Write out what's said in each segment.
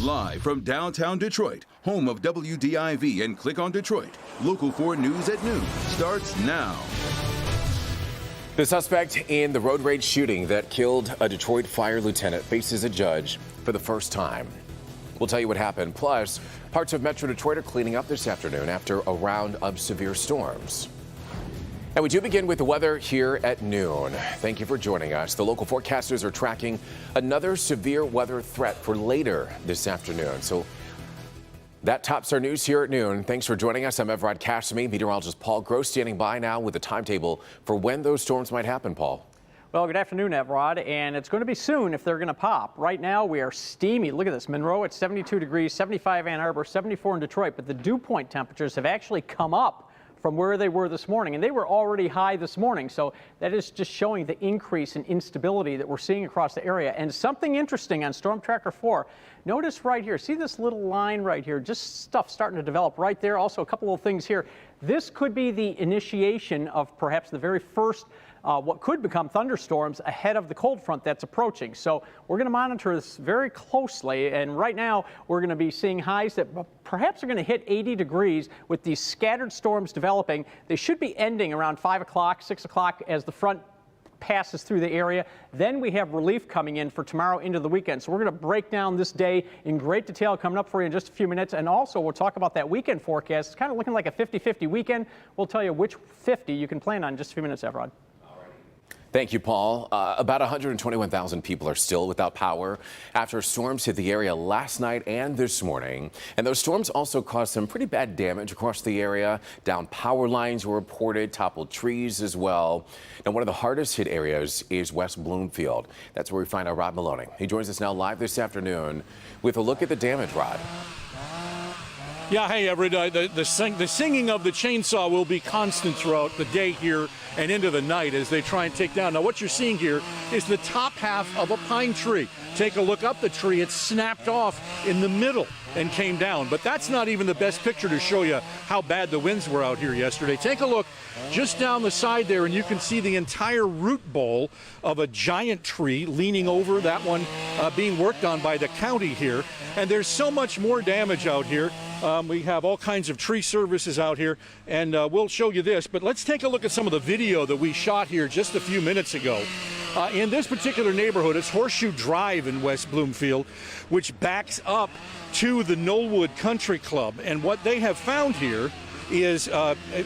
Live from downtown Detroit, home of WDIV and Click on Detroit, Local 4 News at noon starts now. The suspect in the road rage shooting that killed a Detroit fire lieutenant faces a judge for the first time. We'll tell you what happened. Plus, parts of Metro Detroit are cleaning up this afternoon after a round of severe storms. And we do begin with the weather here at noon. Thank you for joining us. The local forecasters are tracking another severe weather threat for later this afternoon. So that tops our news here at noon. Thanks for joining us. I'm Evrod Kasimi. Meteorologist Paul Gross standing by now with a timetable for when those storms might happen, Paul. Well, good afternoon, Evrod, and it's going to be soon if they're going to pop. Right now, we are steamy. Look at this. Monroe at 72 degrees, 75 Ann Arbor, 74 in Detroit, but the dew point temperatures have actually come up from where they were this morning, and they were already high this morning, so that is just showing the increase in instability that we're seeing across the area. And something interesting on Storm Tracker 4, notice right here, see this little line right here, just stuff starting to develop right there. Also, a couple of things here. This could be the initiation of perhaps the very first what could become thunderstorms ahead of the cold front that's approaching. So we're going to monitor this very closely, and right now we're going to be seeing highs that perhaps are going to hit 80 degrees with these scattered storms developing. They should be ending around 5 o'clock, 6 o'clock as the front passes through the area. Then we have relief coming in for tomorrow into the weekend. So we're going to break down this day in great detail coming up for you in just a few minutes. And also we'll talk about that weekend forecast. It's kind of looking like a 50-50 weekend. We'll tell you which 50 you can plan on in just a few minutes, Evrod. Thank you, Paul. About 121,000 people are still without power after storms hit the area last night and this morning. And those storms also caused some pretty bad damage across the area. Down power lines were reported, toppled trees as well. Now, one of the hardest hit areas is West Bloomfield. That's where we find our Rod Maloney. He joins us now live this afternoon with a look at the damage, Rod. Yeah, hey, Everett, the singing of the chainsaw will be constant throughout the day here and into the night as they try and take down. Now, what you're seeing here is the top half of a pine tree. Take a look up the tree. It snapped off in the middle and came down. But that's not even the best picture to show you how bad the winds were out here yesterday. Take a look just down the side there, and you can see the entire root ball of a giant tree leaning over, that one being worked on by the county here. And there's so much more damage out here. We have all kinds of tree services out here, and we'll show you this. But let's take a look at some of the video that we shot here just a few minutes ago. In this particular neighborhood, it's Horseshoe Drive in West Bloomfield, which backs up to the Knollwood Country Club. And what they have found here is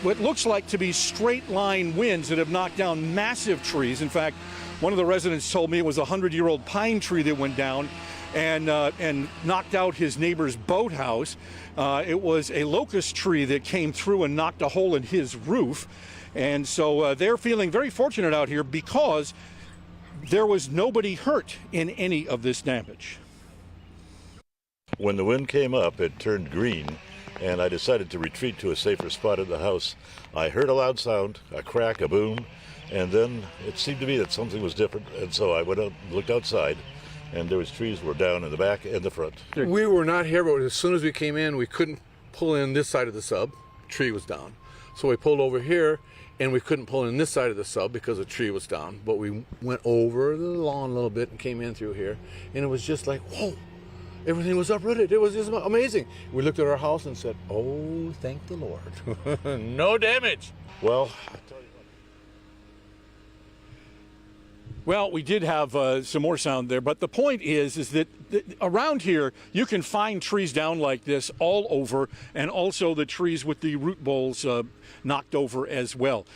what looks like to be straight line winds that have knocked down massive trees. In fact, one of the residents told me it was a 100-year-old pine tree that went down and knocked out his neighbor's boathouse. It was a locust tree that came through and knocked a hole in his roof. And so they're feeling very fortunate out here because there was nobody hurt in any of this damage. When the wind came up, it turned green, and I decided to retreat to a safer spot in the house. I heard a loud sound, a crack, a boom, and then it seemed to me that something was different, and so I went out, looked outside, and there was trees were down in the back and the front. We were not here, but as soon as we came in, we couldn't pull in this side of the sub. Tree was down. So we pulled over here, and we couldn't pull in this side of the sub because the tree was down. But we went over the lawn a little bit and came in through here, and it was just like, whoa, everything was uprooted. It was just amazing. We looked at our house and said, oh, thank the Lord. No damage. Well, Well, we did have some more sound there, but the point is that around here you can find trees down like this all over, and also the trees with the root balls knocked over as well.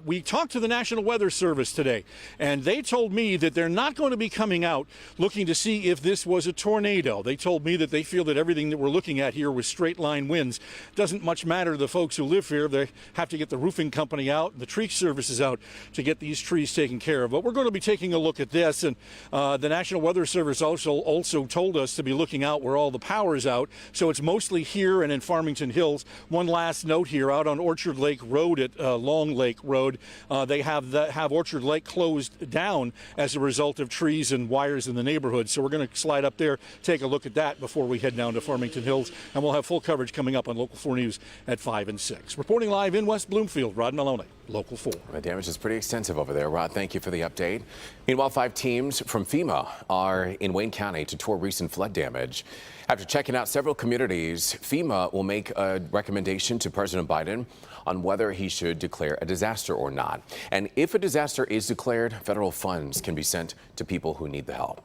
We talked to the National Weather Service today, and they told me that they're not going to be coming out looking to see if this was a tornado. They told me that they feel that everything that we're looking at here with straight line winds doesn't much matter to the folks who live here. They have to get the roofing company out and the tree services out to get these trees taken care of. But we're going to be taking a look at this, and the National Weather Service also told us to be looking out where all the power is out. So it's mostly here and in Farmington Hills. One last note here, out on Orchard Lake Road at Long Lake Road, they have Orchard Lake closed down as a result of trees and wires in the neighborhood. So we're going to slide up there, take a look at that before we head down to Farmington Hills, and we'll have full coverage coming up on Local 4 News at 5 and 6. Reporting live in West Bloomfield, Rod Maloney. Local 4. The damage is pretty extensive over there. Rod, thank you for the update. Meanwhile, 5 teams from FEMA are in Wayne County to tour recent flood damage. After checking out several communities, FEMA will make a recommendation to President Biden on whether he should declare a disaster or not. And if a disaster is declared, federal funds can be sent to people who need the help.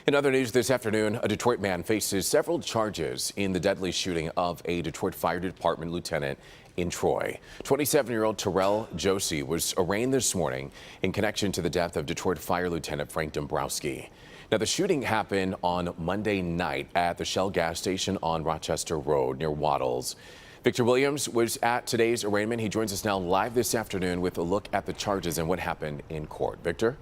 In other news this afternoon, a Detroit man faces several charges in the deadly shooting of a Detroit Fire Department lieutenant in Troy. 27-year-old Terrell Josie was arraigned this morning in connection to the death of Detroit Fire Lieutenant Frank Dombrowski. Now, the shooting happened on Monday night at the Shell gas station on Rochester Road near Waddles. Victor Williams was at today's arraignment. He joins us now live this afternoon with a look at the charges and what happened in court. Victor?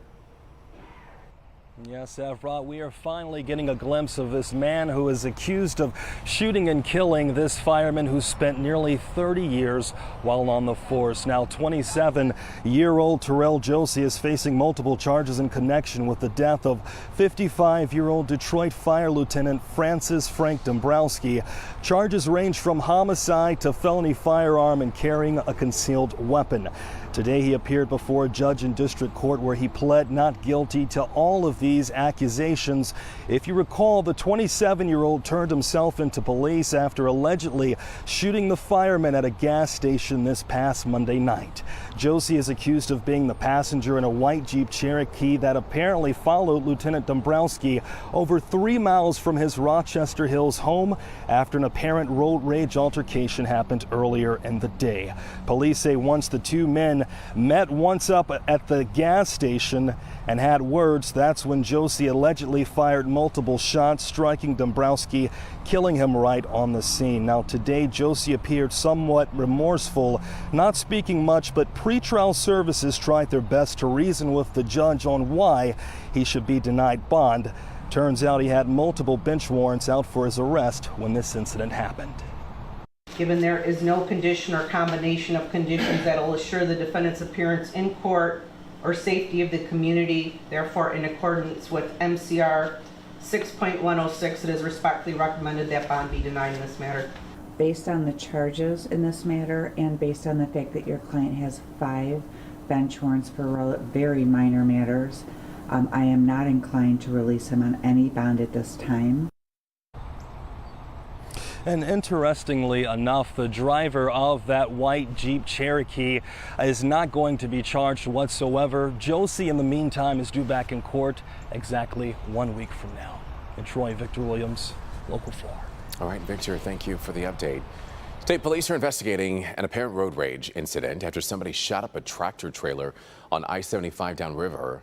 Yes, Efrat, we are finally getting a glimpse of this man who is accused of shooting and killing this fireman who spent nearly 30 years while on the force. Now, 27-year-old Terrell Josie is facing multiple charges in connection with the death of 55-year-old Detroit Fire Lieutenant Frank Dombrowski. Charges range from homicide to felony firearm and carrying a concealed weapon. Today, he appeared before a judge in district court where he pled not guilty to all of these accusations. If you recall, the 27-year-old turned himself into police after allegedly shooting the fireman at a gas station this past Monday night. Josie is accused of being the passenger in a white Jeep Cherokee that apparently followed Lieutenant Dombrowski over 3 miles from his Rochester Hills home after an apparent road rage altercation happened earlier in the day. Police say once the two men met once up at the gas station and had words, that's when Josie allegedly fired multiple shots, striking Dombrowski, killing him right on the scene. Now, today, Josie appeared somewhat remorseful, not speaking much, but pretrial services tried their best to reason with the judge on why he should be denied bond. Turns out he had multiple bench warrants out for his arrest when this incident happened. Given there is no condition or combination of conditions that will assure the defendant's appearance in court or safety of the community, therefore in accordance with MCR 6.106, it is respectfully recommended that bond be denied in this matter. Based on the charges in this matter and based on the fact that your client has 5 bench warrants for very minor matters, I am not inclined to release him on any bond at this time. And interestingly enough, the driver of that white Jeep Cherokee is not going to be charged whatsoever. Josie, in the meantime, is due back in court exactly 1 week from now. In Troy, Victor Williams, Local 4. All right, Victor, thank you for the update. State police are investigating an apparent road rage incident after somebody shot up a tractor trailer on I-75 downriver.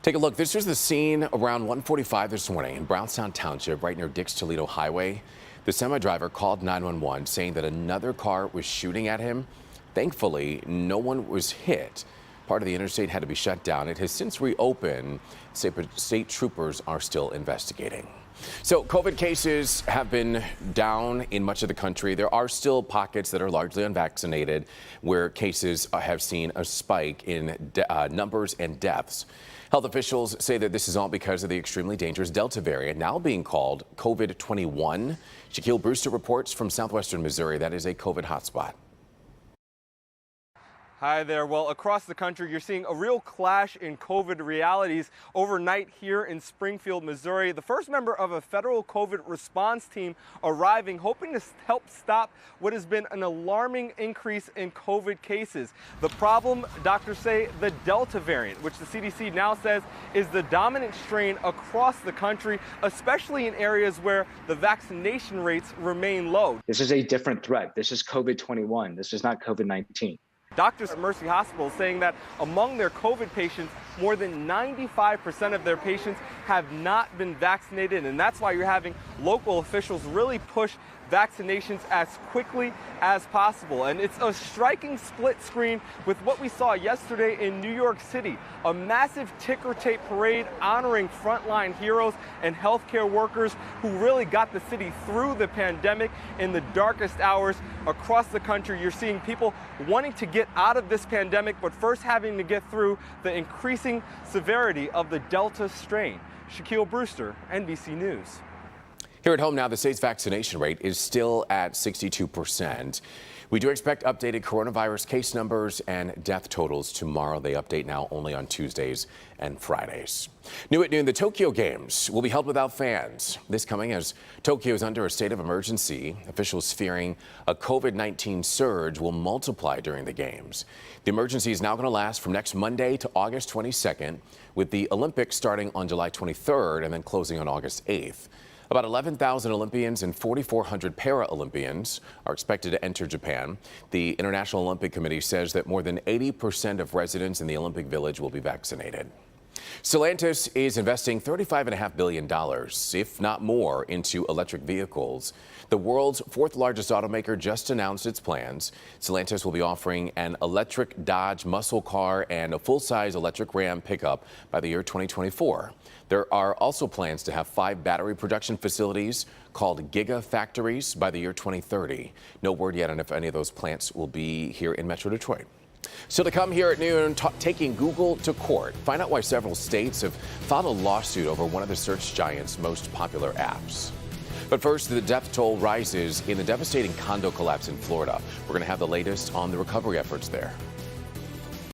Take a look. This is the scene around 1:45 this morning in Brownstown Township, right near Dix-Toledo Highway. The semi-driver called 911 saying that another car was shooting at him. Thankfully, no one was hit. Part of the interstate had to be shut down. It has since reopened. State troopers are still investigating. So COVID cases have been down in much of the country. There are still pockets that are largely unvaccinated where cases have seen a spike in numbers and deaths. Health officials say that this is all because of the extremely dangerous Delta variant, now being called COVID-21. Shaquille Brewster reports from southwestern Missouri. That is a COVID hotspot. Hi there. Well, across the country, you're seeing a real clash in COVID realities. Overnight here in Springfield, Missouri, the first member of a federal COVID response team arriving, hoping to help stop what has been an alarming increase in COVID cases. The problem, doctors say, the Delta variant, which the CDC now says is the dominant strain across the country, especially in areas where the vaccination rates remain low. This is a different threat. This is COVID-21. This is not COVID-19. Doctors at Mercy Hospital saying that among their COVID patients, more than 95% of their patients have not been vaccinated, and that's why you're having local officials really push vaccinations as quickly as possible. And it's a striking split screen with what we saw yesterday in New York City, a massive ticker tape parade honoring frontline heroes and healthcare workers who really got the city through the pandemic in the darkest hours. Across the country, you're seeing people wanting to get out of this pandemic, but first having to get through the increasing severity of the Delta strain. Shaquille Brewster, NBC News. Here at home now, the state's vaccination rate is still at 62%. We do expect updated coronavirus case numbers and death totals tomorrow. They update now only on Tuesdays and Fridays. New at noon, the Tokyo Games will be held without fans. This coming as Tokyo is under a state of emergency. Officials fearing a COVID-19 surge will multiply during the Games. The emergency is now going to last from next Monday to August 22nd, with the Olympics starting on July 23rd and then closing on August 8th. About 11,000 Olympians and 4,400 Para-Olympians are expected to enter Japan. The International Olympic Committee says that more than 80% of residents in the Olympic Village will be vaccinated. Stellantis is investing $35.5 billion, if not more, into electric vehicles. The world's fourth largest automaker just announced its plans. Stellantis will be offering an electric Dodge muscle car and a full-size electric Ram pickup by the year 2024. There are also plans to have 5 battery production facilities called gigafactories by the year 2030. No word yet on if any of those plants will be here in Metro Detroit. Still to come here at noon, taking Google to court. Find out why several states have filed a lawsuit over one of the search giant's most popular apps. But first, the death toll rises in the devastating condo collapse in Florida. We're going to have the latest on the recovery efforts there.